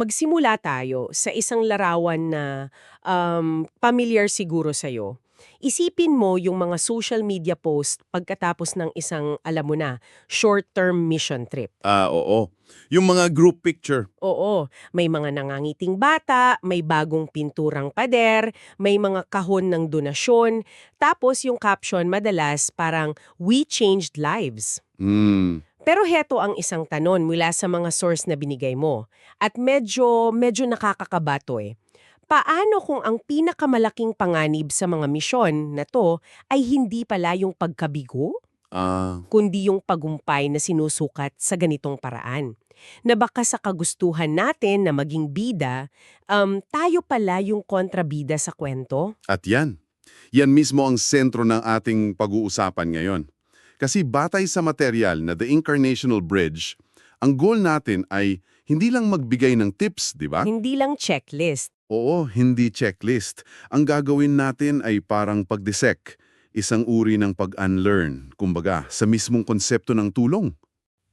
Magsimula tayo sa isang larawan na pamilyar siguro sa'yo. Isipin mo yung mga social media post pagkatapos ng isang, alam mo na, short-term mission trip. Oo. Yung mga group picture. Oo, may mga nangangiting bata, may bagong pinturang pader, may mga kahon ng donasyon, tapos yung caption madalas parang, "We changed lives." Hmm. Pero heto ang isang tanong mula sa mga source na binigay mo. At medyo nakakakabato eh. Paano kung ang pinakamalaking panganib sa mga misyon na to ay hindi pala yung pagkabigo, Ah, kundi yung pagumpay na sinusukat sa ganitong paraan? Na baka sa kagustuhan natin na maging bida, tayo pala yung kontrabida sa kwento? at yan. Yan mismo ang sentro ng ating pag-uusapan ngayon. Kasi batay sa material na The Incarnational Bridge, ang goal natin ay hindi lang magbigay ng tips, di ba? Hindi lang checklist. Oo, hindi checklist. Ang gagawin natin ay parang pag-dissect, isang uri ng pag-unlearn, kumbaga, sa mismong konsepto ng tulong.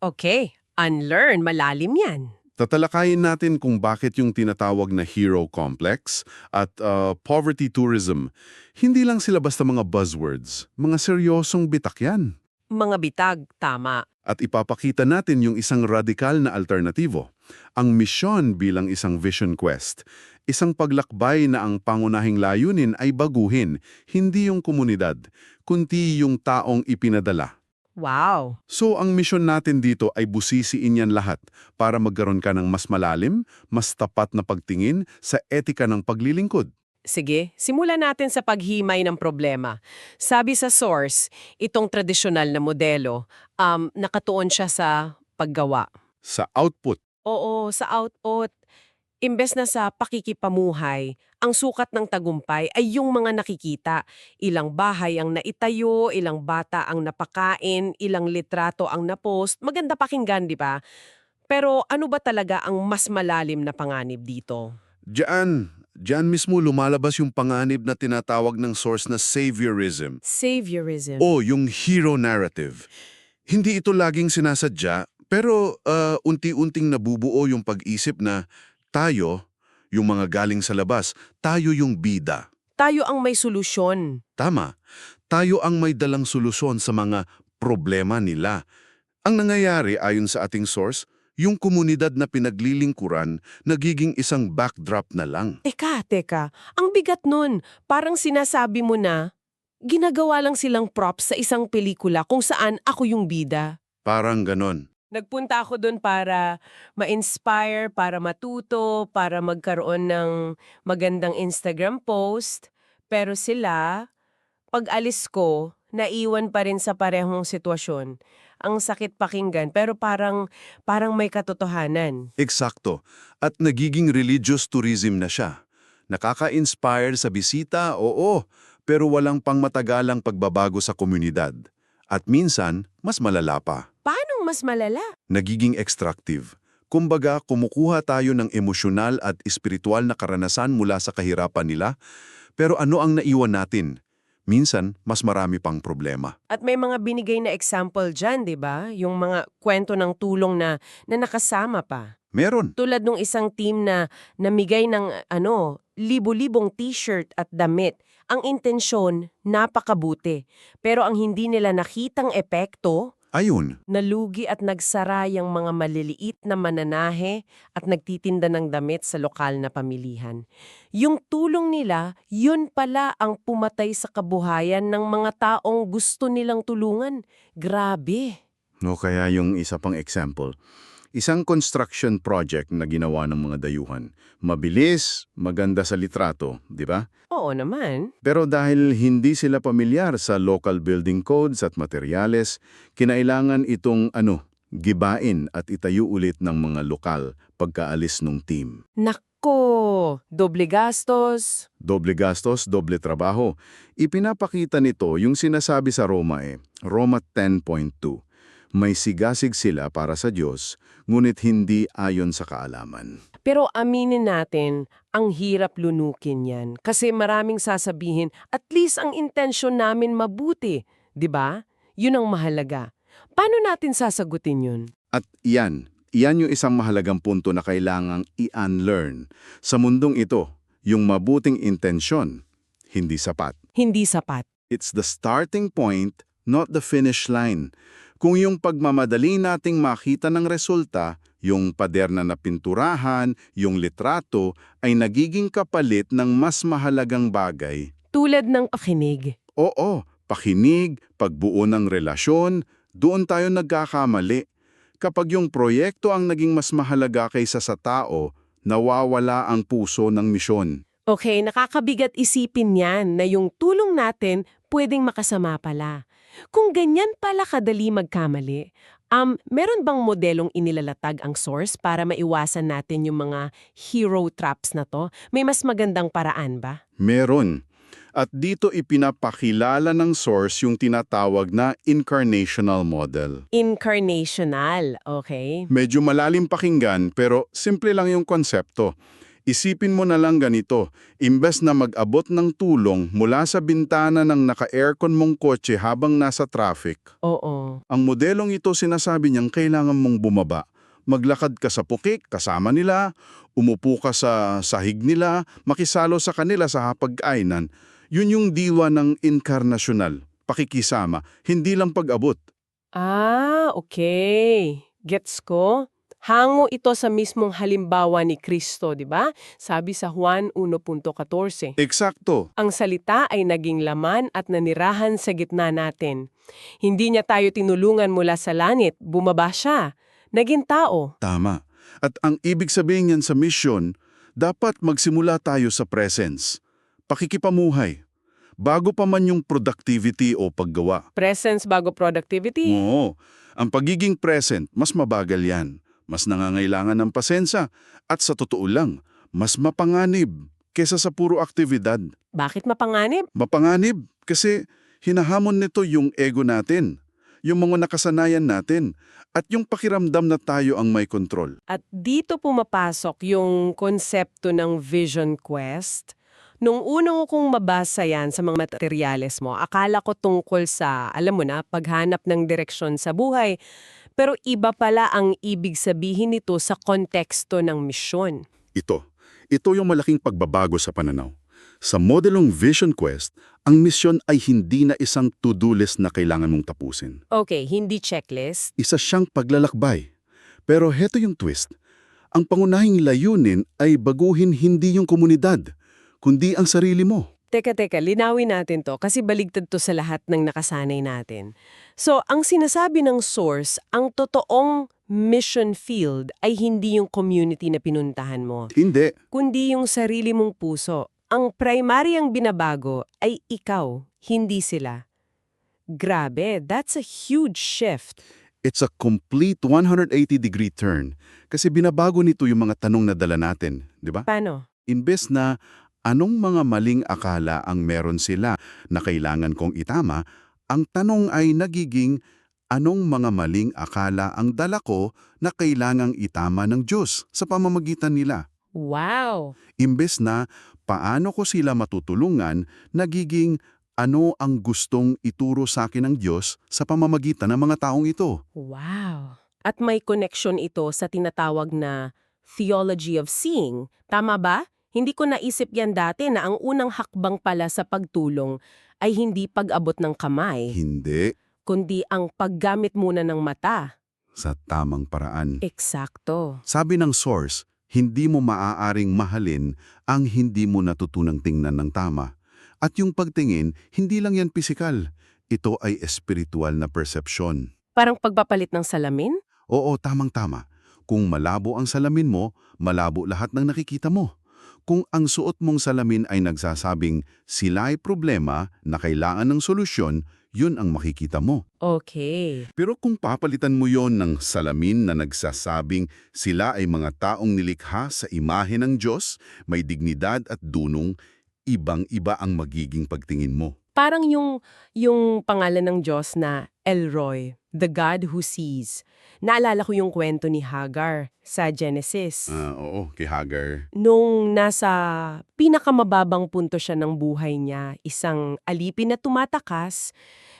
Okay, unlearn, malalim yan. Tatalakayin natin kung bakit yung tinatawag na hero complex at poverty tourism, hindi lang sila basta mga buzzwords, mga seryosong bitak yan. Mga bitag, tama. At ipapakita natin yung isang radikal na alternatibo, ang misyon bilang isang vision quest, isang paglakbay na ang pangunahing layunin ay baguhin, hindi yung komunidad, kundi yung taong ipinadala. Wow. So ang misyon natin dito ay busisiin yan lahat para magkaroon ka ng mas malalim, mas tapat na pagtingin sa etika ng paglilingkod. Sige, simulan natin sa paghimay ng problema. Sabi sa source, itong tradisyonal na modelo, nakatuon siya sa paggawa. Sa output, Oo, sa output. Imbes na sa pakikipamuhay, ang sukat ng tagumpay ay yung mga nakikita. Ilang bahay ang naitayo, ilang bata ang napakain, ilang litrato ang napost. Maganda pakinggan, di ba? Pero ano ba talaga ang mas malalim na panganib dito? diyan mismo lumalabas yung panganib na tinatawag ng source na saviorism Saviorism. o yung hero narrative. Hindi ito laging sinasadya, pero unti-unting nabubuo yung pag-isip na tayo, yung mga galing sa labas, tayo yung bida. Tayo ang may solusyon. Tama, tayo ang may dalang solusyon sa mga problema nila. Ang nangyayari ayon sa ating source, yung komunidad na pinaglilingkuran nagiging isang backdrop na lang. Teka. Ang bigat nun. Parang sinasabi mo na, ginagawa lang silang props sa isang pelikula kung saan ako yung bida. Parang ganon. Nagpunta ako dun para ma-inspire, para matuto, para magkaroon ng magandang Instagram post. Pero sila, pag alis ko, naiwan pa rin sa parehong sitwasyon. Ang sakit pakinggan, pero parang may katotohanan. Eksakto. At nagiging religious tourism na siya. Nakaka-inspire sa bisita, oo, pero walang pangmatagalang pagbabago sa komunidad. At minsan, mas malala pa. Paano mas malala? Nagiging extractive. Kumbaga, kumukuha tayo ng emosyonal at espiritual na karanasan mula sa kahirapan nila, pero ano ang naiwan natin? Minsan, mas marami pang problema. At may mga binigay na example dyan, di ba? Yung mga kwento ng tulong na nakasama pa. Meron. Tulad nung isang team na namigay ng libo-libong t-shirt at damit. Ang intensyon, napakabuti. Pero ang hindi nila nakitang epekto, Ayun. nalugi at nagsara yung mga maliliit na mananahe at nagtitinda ng damit sa lokal na pamilihan. Yung tulong nila, yun pala ang pumatay sa kabuhayan ng mga taong gusto nilang tulungan. Grabe! No, kaya yung isa pang example. Isang construction project na ginawa ng mga dayuhan. Mabilis, maganda sa litrato, di ba? Oo naman. Pero dahil hindi sila pamilyar sa local building codes at materyales, kinailangan itong gibain at itayo ulit ng mga lokal pagkaalis ng team. Nako! Doble gastos. Doble gastos, doble trabaho. Ipinapakita nito yung sinasabi sa Roma Roma 10.2. May sigasig sila para sa Diyos, ngunit hindi ayon sa kaalaman. Pero aminin natin, ang hirap lunukin yan. Kasi maraming sasabihin, at least ang intensyon namin mabuti. 'Di ba? Yun ang mahalaga. Paano natin sasagutin yun? At yan, iyan yung isang mahalagang punto na kailangang i-unlearn. Sa mundong ito, yung mabuting intensyon, hindi sapat. Hindi sapat. It's the starting point, not the finish line. Kung yung pagmamadali nating makita ng resulta, yung pader na napinturahan, yung litrato, ay nagiging kapalit ng mas mahalagang bagay. Tulad ng pakinig. Oo, pakinig, pagbuo ng relasyon, doon tayo nagkakamali. Kapag yung proyekto ang naging mas mahalaga kaysa sa tao, nawawala ang puso ng misyon. Okay, nakakabigat isipin yan na yung tulong natin pwedeng makasama pala. Kung ganyan pala kadali magkamali, meron bang modelong inilalatag ang source para maiwasan natin yung mga hero traps na to? May mas magandang paraan ba? Meron. At dito ipinapakilala ng source yung tinatawag na incarnational model. Incarnational, okay? Medyo malalim pakinggan pero simple lang yung konsepto. Isipin mo na lang ganito, imbes na mag-abot ng tulong mula sa bintana ng naka-aircon mong kotse habang nasa traffic, Oo. ang modelong ito sinasabi niyang kailangan mong bumaba. Maglakad ka sa pukik, kasama nila, umupo ka sa sahig nila, makisalo sa kanila sa hapag-kainan. Yun yung diwa ng inkarnasyonal, pakikisama, hindi lang pag-abot. Okay. Gets ko. Hango ito sa mismong halimbawa ni Kristo, di ba? Sabi sa Juan 1.14. Eksakto. Ang salita ay naging laman at nanirahan sa gitna natin. Hindi niya tayo tinulungan mula sa langit, bumaba siya. Naging tao. Tama. At ang ibig sabihin niyan sa mission, dapat magsimula tayo sa presence. Pakikipamuhay. Bago pa man yung productivity o paggawa. Presence bago productivity. Oo. Ang pagiging present, mas mabagal yan. Mas nangangailangan ng pasensya. At sa totoo lang, mas mapanganib kesa sa puro aktibidad. Bakit mapanganib? Mapanganib kasi hinahamon nito yung ego natin, yung mga nakasanayan natin, at yung pakiramdam na tayo ang may kontrol. At dito pumapasok yung konsepto ng vision quest. Nung unang kong mabasa yan sa mga materyales mo, akala ko tungkol sa, alam mo na, paghanap ng direksyon sa buhay. Pero iba pala ang ibig sabihin nito sa konteksto ng misyon. Ito yung malaking pagbabago sa pananaw. Sa modelong Vision Quest, ang misyon ay hindi na isang to-do list na kailangan mong tapusin. Okay, hindi checklist. Isa siyang paglalakbay. Pero heto yung twist. Ang pangunahing layunin ay baguhin hindi yung komunidad, kundi ang sarili mo. Teka, linawin natin to kasi baligtad to sa lahat ng nakasanay natin. So, ang sinasabi ng source, ang totoong mission field ay hindi yung community na pinuntahan mo, Hindi. kundi yung sarili mong puso. Ang primaryang binabago ay ikaw, hindi sila. Grabe, that's a huge shift. It's a complete 180-degree turn. Kasi binabago nito yung mga tanong na dala natin, di ba? Paano? Imbes na anong mga maling akala ang meron sila na kailangan kong itama, ang tanong ay nagiging anong mga maling akala ang dala ko na kailangang itama ng Diyos sa pamamagitan nila. Wow! Imbes na paano ko sila matutulungan, nagiging ano ang gustong ituro sa akin ng Diyos sa pamamagitan ng mga taong ito. Wow! At may connection ito sa tinatawag na theology of seeing. Tama ba? Hindi ko naisip yan dati na ang unang hakbang pala sa pagtulong ay hindi pag-abot ng kamay, Hindi kundi ang paggamit muna ng mata. sa tamang paraan. Eksakto. Sabi ng source, hindi mo maaaring mahalin ang hindi mo natutunang tingnan ng tama. At yung pagtingin, hindi lang yan pisikal. Ito ay espiritual na persepsyon. Parang pagpapalit ng salamin? Oo, tamang-tama. Kung malabo ang salamin mo, malabo lahat ng nakikita mo. Kung ang suot mong salamin ay nagsasabing sila ay problema na kailangan ng solusyon, yun ang makikita mo. Okay. Pero kung papalitan mo yon ng salamin na nagsasabing sila ay mga taong nilikha sa imahe ng Diyos, may dignidad at dunong, ibang-iba ang magiging pagtingin mo. Parang yung pangalan ng Diyos na Elroy, the God who sees. Naalala ko yung kwento ni Hagar sa Genesis. Oo, kay Hagar. Nung nasa pinakamababang punto siya ng buhay niya, isang alipin na tumatakas,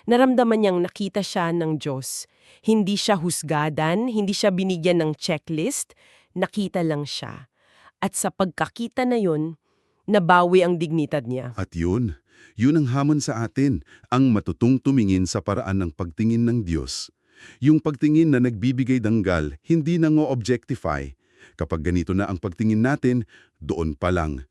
naramdaman niyang nakita siya ng Diyos. Hindi siya husgadan, hindi siya binigyan ng checklist, nakita lang siya. At sa pagkakita na yun, nabawi ang dignidad niya. At yun ang hamon sa atin, ang matutong tumingin sa paraan ng pagtingin ng Diyos. Yung pagtingin na nagbibigay danggal, hindi na ngo-objectify. Kapag ganito na ang pagtingin natin, doon pa lang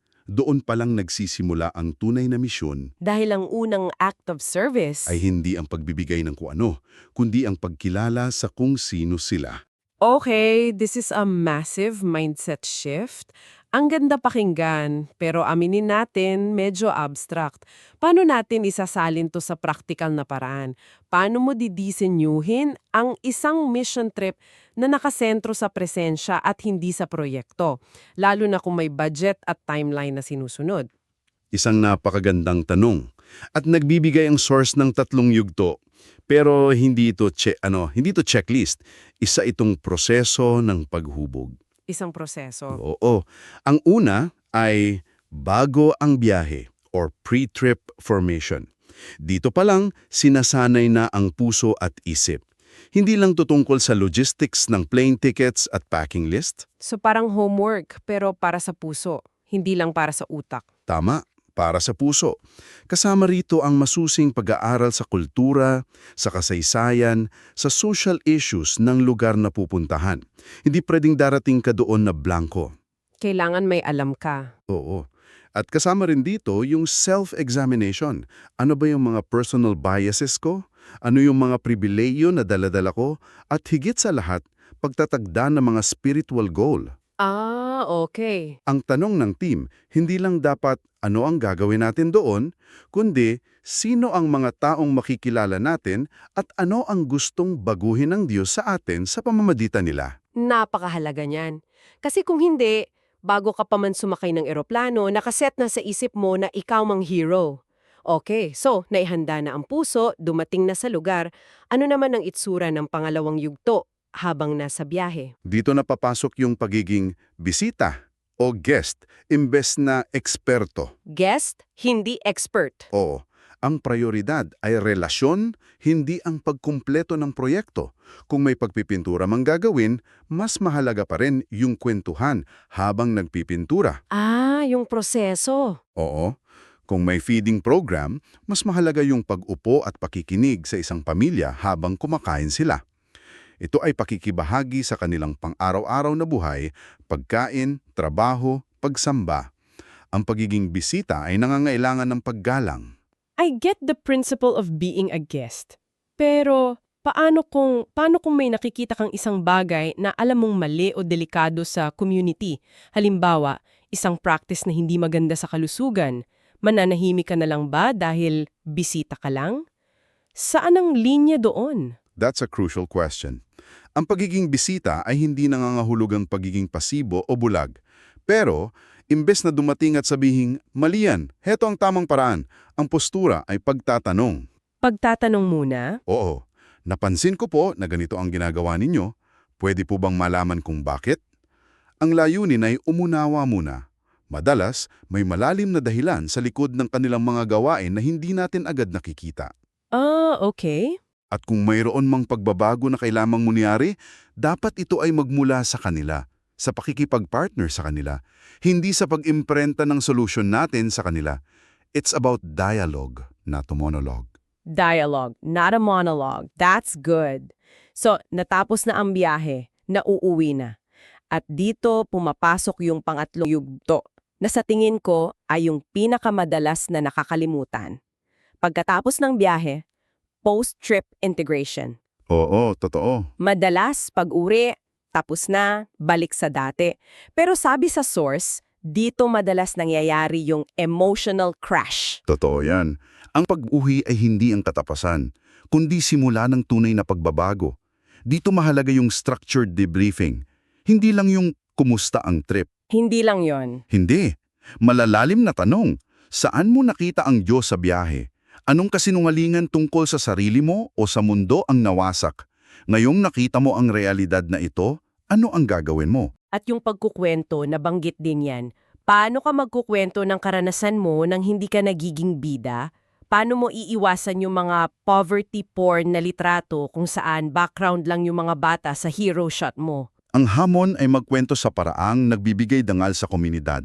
nagsisimula ang tunay na misyon. Dahil ang unang act of service. Ay hindi ang pagbibigay ng kung ano, kundi ang pagkilala sa kung sino sila. Okay, this is a massive mindset shift. Ang ganda pakinggan, pero aminin natin, medyo abstract. Paano natin isasalin to sa practical na paraan? Paano mo didisenyuhin ang isang mission trip na nakasentro sa presensya at hindi sa proyekto? Lalo na kung may budget at timeline na sinusunod. Isang napakagandang tanong. At nagbibigay ang source ng 3 yugto. Pero hindi ito checklist. Isa itong proseso ng paghubog. Isang proseso. Oo. Ang una ay bago ang biyahe or pre-trip formation. Dito pa lang, sinasanay na ang puso at isip. Hindi lang tutungkol sa logistics ng plane tickets at packing list. So parang homework, pero para sa puso, hindi lang para sa utak. Tama, para sa puso. Kasama rito ang masusing pag-aaral sa kultura, sa kasaysayan, sa social issues ng lugar na pupuntahan. Hindi pwedeng darating ka doon na blanco. Kailangan may alam ka. Oo. At kasama rin dito yung self-examination. Ano ba yung mga personal biases ko? Ano yung mga pribileyo na daladala ko? At higit sa lahat, pagtatagda ng mga spiritual goal. Ah, okay. Ang tanong ng team, hindi lang dapat ano ang gagawin natin doon, kundi sino ang mga taong makikilala natin at ano ang gustong baguhin ng Diyos sa atin sa pamamagitan nila. Napakahalaga niyan. Kasi kung hindi, bago ka pa man sumakay ng eroplano, nakaset na sa isip mo na ikaw mang hero. Okay, so naihanda na ang puso, dumating na sa lugar. Ano naman ang itsura ng pangalawang yugto habang nasa biyahe? Dito na papasok yung pagiging bisita o guest, imbes na eksperto. Guest, hindi expert. Oo, ang prioridad ay relasyon, hindi ang pagkumpleto ng proyekto. Kung may pagpipintura mang gagawin, mas mahalaga pa rin yung kwentuhan habang nagpipintura. Ah, yung proseso. Oo, kung may feeding program, mas mahalaga yung pag-upo at pakikinig sa isang pamilya habang kumakain sila. Ito ay pakikibahagi sa kanilang pang-araw-araw na buhay, pagkain, trabaho, pagsamba. Ang pagiging bisita ay nangangailangan ng paggalang. I get the principle of being a guest. Pero paano kung may nakikita kang isang bagay na alam mong mali o delikado sa community? Halimbawa, isang practice na hindi maganda sa kalusugan. Mananahimik ka na lang ba dahil bisita ka lang? Saan ang linya doon? That's a crucial question. Ang pagiging bisita ay hindi nangangahulugang pagiging pasibo o bulag. Pero, imbes na dumating at sabihing, mali yan, heto ang tamang paraan, ang postura ay pagtatanong. Pagtatanong muna, Oo, napansin ko po na ganito ang ginagawa ninyo. Pwede po bang malaman kung bakit? Ang layunin ay umunawa muna. Madalas, may malalim na dahilan sa likod ng kanilang mga gawain na hindi natin agad nakikita. okay. At kung mayroon mang pagbabago na kailangang mangyari, dapat ito ay magmula sa kanila, sa pakikipag-partner sa kanila, hindi sa pag-imprenta ng solusyon natin sa kanila. It's about dialogue, not a monologue. Dialogue, not a monologue. That's good. So, natapos na ang biyahe, nauuwi na. At dito pumapasok yung pangatlong yugto, na sa tingin ko ay yung pinakamadalas na nakakalimutan. Pagkatapos ng biyahe, post-trip integration. Oo, totoo. Madalas, pag-uri, tapos na, balik sa dati. Pero sabi sa source, dito madalas nangyayari yung emotional crash. Totoo yan. Ang pag-uwi ay hindi ang katapasan, kundi simula ng tunay na pagbabago. Dito mahalaga yung structured debriefing. Hindi lang yung kumusta ang trip. Hindi lang yon. Hindi. Malalalim na tanong. Saan mo nakita ang Diyos sa biyahe? Anong kasinungalingan tungkol sa sarili mo o sa mundo ang nawasak? Ngayong nakita mo ang realidad na ito, ano ang gagawin mo? At yung pagkukwento, nabanggit din yan. Paano ka magkukwento ng karanasan mo nang hindi ka nagiging bida? Paano mo iiwasan yung mga poverty porn na litrato kung saan background lang yung mga bata sa hero shot mo? Ang hamon ay magkwento sa paraang nagbibigay dangal sa komunidad.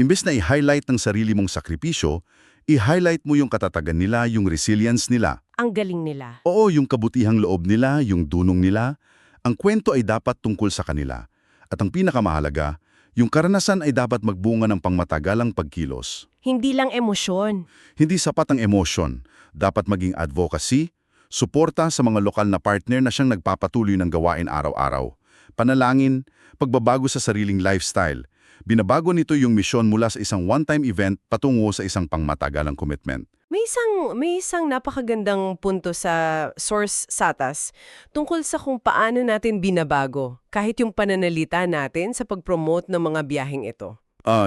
Imbes na i-highlight ng sarili mong sakripisyo, i-highlight mo yung katatagan nila, yung resilience nila. Ang galing nila. Oo, yung kabutihang loob nila, yung dunong nila. Ang kwento ay dapat tungkol sa kanila. At ang pinakamahalaga, yung karanasan ay dapat magbunga ng pangmatagalang pagkilos. Hindi lang emosyon. Hindi sapat ang emosyon. Dapat maging advocacy, suporta sa mga lokal na partner na siyang nagpapatuloy ng gawain araw-araw. Panalangin, pagbabago sa sariling lifestyle. Binabago nito yung misyon mula sa isang one-time event patungo sa isang pangmatagalang commitment. May isang napakagandang punto sa source Satas tungkol sa kung paano natin binabago kahit yung pananalita natin sa pag-promote ng mga biyaheng ito.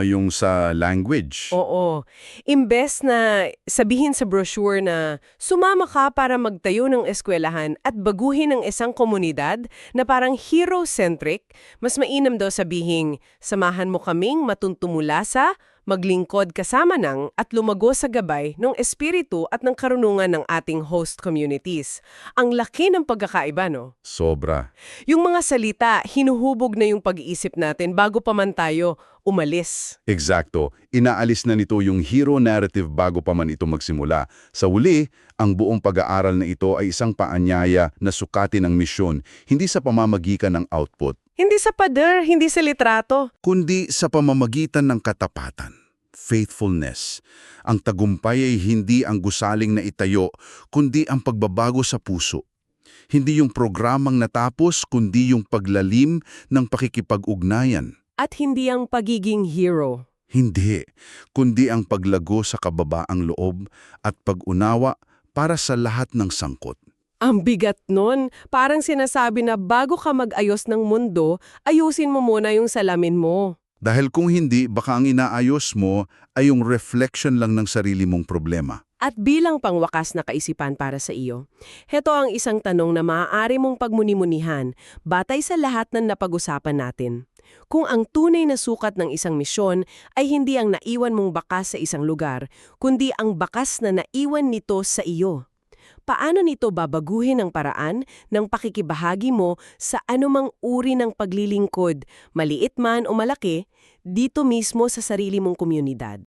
Yung sa language. Oo. Imbes na sabihin sa brochure na sumama ka para magtayo ng eskwelahan at baguhin ang isang komunidad na parang hero-centric, mas mainam daw sabihin, samahan mo kaming matuntumula sa maglingkod kasama ng at lumago sa gabay ng espiritu at ng karunungan ng ating host communities. Ang laki ng pagkakaiba, no? Sobra. Yung mga salita, hinuhubog na yung pag-iisip natin bago pa man tayo umalis. Eksakto. Inaalis na nito yung hero narrative bago pa man ito magsimula. Sa huli, ang buong pag-aaral na ito ay isang paanyaya na sukatin ang misyon, hindi sa pamamagitan ng output, Hindi sa pader, hindi sa litrato. kundi sa pamamagitan ng katapatan, faithfulness. Ang tagumpay ay hindi ang gusaling na itayo, kundi ang pagbabago sa puso. Hindi yung programang natapos, kundi yung paglalim ng pakikipag-ugnayan. At hindi ang pagiging hero. Hindi, kundi ang paglago sa kababaang loob at pag-unawa para sa lahat ng sangkot. Ang bigat nun, parang sinasabi na bago ka mag-ayos ng mundo, ayusin mo muna yung salamin mo. Dahil kung hindi, baka ang inaayos mo ay yung reflection lang ng sarili mong problema. At bilang pangwakas na kaisipan para sa iyo, heto ang isang tanong na maaari mong pagmuni-munihan batay sa lahat ng napag-usapan natin. Kung ang tunay na sukat ng isang misyon ay hindi ang naiwan mong bakas sa isang lugar, kundi ang bakas na naiwan nito sa iyo. Paano nito babaguhin ang paraan ng pakikibahagi mo sa anumang uri ng paglilingkod, maliit man o malaki, dito mismo sa sarili mong komunidad?